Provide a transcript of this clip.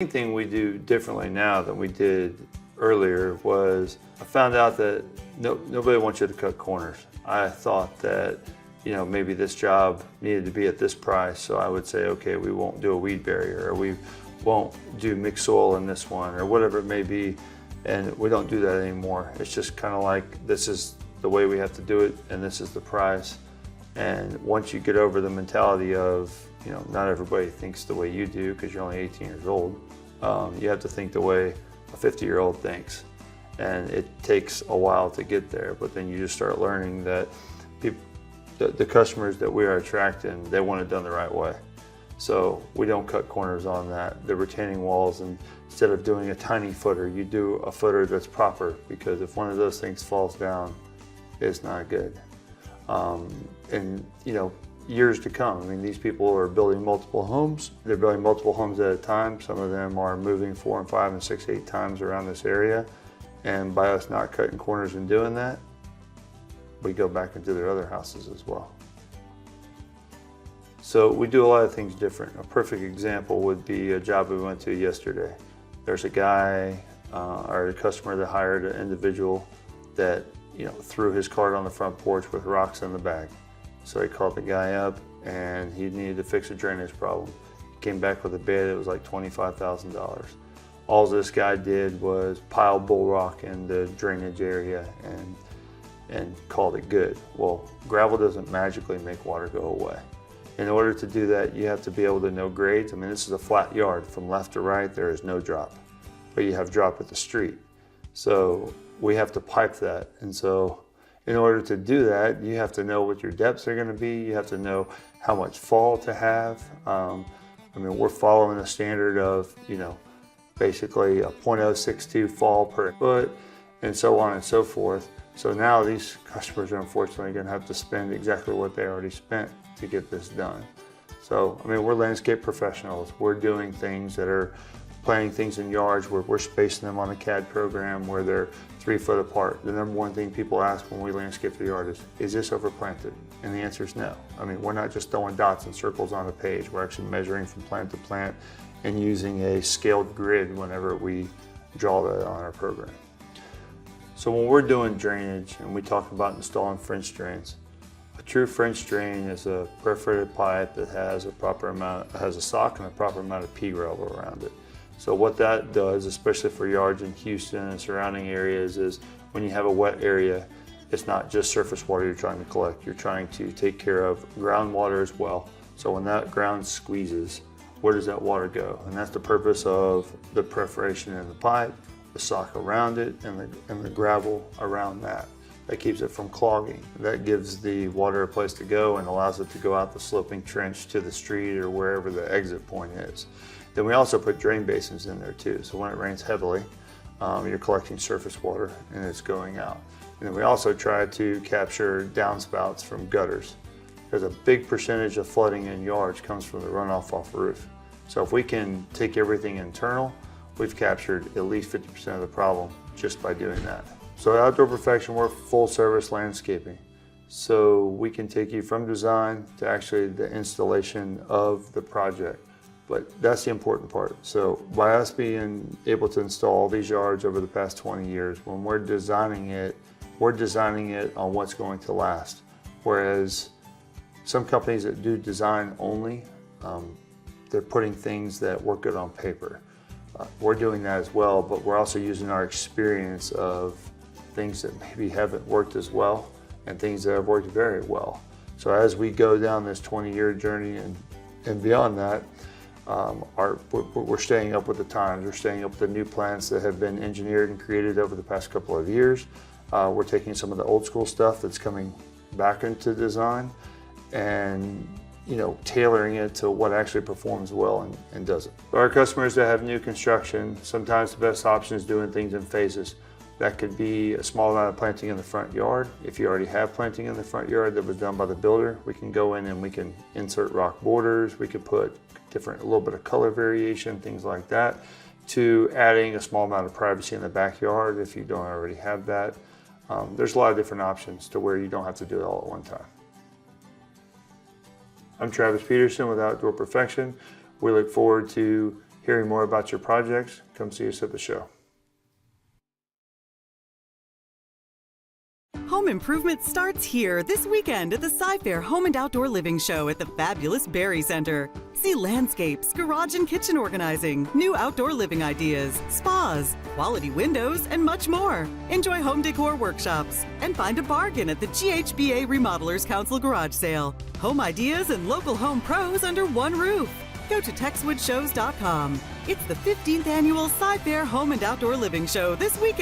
main thing we do differently now than we did earlier was I found out that nobody wants you to cut corners. I thought that, you know, maybe this job needed to be at this price, so I would say, okay, we won't do a weed barrier, or we won't do mixed soil in this one, or whatever it may be, and we don't do that anymore. It's just kind of like, this is the way we have to do it, and this is the price. And once you get over the mentality of, you know, not everybody thinks the way you do because you're only 18 years old, you have to think the way a 50-year-old thinks. And it takes a while to get there, but then you just start learning that the customers that we are attracting, they want it done the right way. So we don't cut corners on that. The retaining walls, and instead of doing a tiny footer, you do a footer that's proper, because if one of those things falls down, it's not good. And you know, years to come, I mean, these people are building multiple homes. They're building multiple homes at a time. Some of them are moving 4 and 5 and 6, 8 times around this area. And by us not cutting corners and doing that, we go back into their other houses as well. So we do a lot of things different. A perfect example would be a job we went to yesterday. There's a guy, or a customer that hired an individual that, you know, threw his cart on the front porch with rocks in the bag. So he called the guy up and he needed to fix a drainage problem. He came back with a bid. It was like $25,000. All this guy did was pile bull rock in the drainage area and called it good. Well, gravel doesn't magically make water go away. In order to do that, you have to be able to know grades. I mean, this is a flat yard. From left to right, there is no drop, but you have drop at the street. So we have to pipe that. And so in order to do that, you have to know what your depths are going to be. You have to know how much fall to have. I mean, we're following the standard of, you know, basically a 0.062 fall per foot, and so on and so forth. So now these customers are unfortunately going to have to spend exactly what they already spent to get this done. So, I mean, we're landscape professionals. We're doing things that are planting things in yards where we're spacing them on a CAD program where they're 3 foot apart. The number one thing people ask when we landscape the yard is this overplanted? And the answer is no. I mean, we're not just throwing dots and circles on a page. We're actually measuring from plant to plant and using a scaled grid whenever we draw that on our program. So when we're doing drainage and we talk about installing French drains, a true French drain is a perforated pipe that has a proper amount, has a sock and a proper amount of pea gravel around it. So what that does, especially for yards in Houston and surrounding areas, is when you have a wet area, it's not just surface water you're trying to collect. You're trying to take care of groundwater as well. So when that ground squeezes, where does that water go? And that's the purpose of the perforation in the pipe, the sock around it, and the gravel around that. That keeps it from clogging. That gives the water a place to go and allows it to go out the sloping trench to the street or wherever the exit point is. Then we also put drain basins in there too. So when it rains heavily, you're collecting surface water and it's going out. And then we also try to capture downspouts from gutters, because a big percentage of flooding in yards comes from the runoff off the roof. So if we can take everything internal, we've captured at least 50% of the problem just by doing that. So at Outdoor Perfection, we're full service landscaping. So we can take you from design to actually the installation of the project. But that's the important part. So by us being able to install these yards over the past 20 years, when we're designing it on what's going to last. Whereas some companies that do design only, they're putting things that work good on paper. We're doing that as well, but we're also using our experience of things that maybe haven't worked as well and things that have worked very well. So as we go down this 20-year journey and beyond that, we're staying up with the times. We're staying up with the new plans that have been engineered and created over the past couple of years. We're taking some of the old school stuff that's coming back into design and, you know, tailoring it to what actually performs well and doesn't. For our customers that have new construction, sometimes the best option is doing things in phases. That could be a small amount of planting in the front yard. If you already have planting in the front yard that was done by the builder, we can go in and we can insert rock borders. We could put a little bit of color variation, things like that, to adding a small amount of privacy in the backyard if you don't already have that. There's a lot of different options to where you don't have to do it all at one time. I'm Travis Peterson with Outdoor Perfection. We look forward to hearing more about your projects, come see us at the show. Home improvement starts here this weekend at the Sci-Fair Home and Outdoor Living Show at the fabulous Berry Center. See landscapes, garage and kitchen organizing, new outdoor living ideas, spas, quality windows, and much more. Enjoy home decor workshops and find a bargain at the GHBA Remodelers Council garage sale. Home ideas and local home pros under one roof. Go to TexwoodShows.com. It's the 15th annual Sci-Fair Home and Outdoor Living Show this weekend.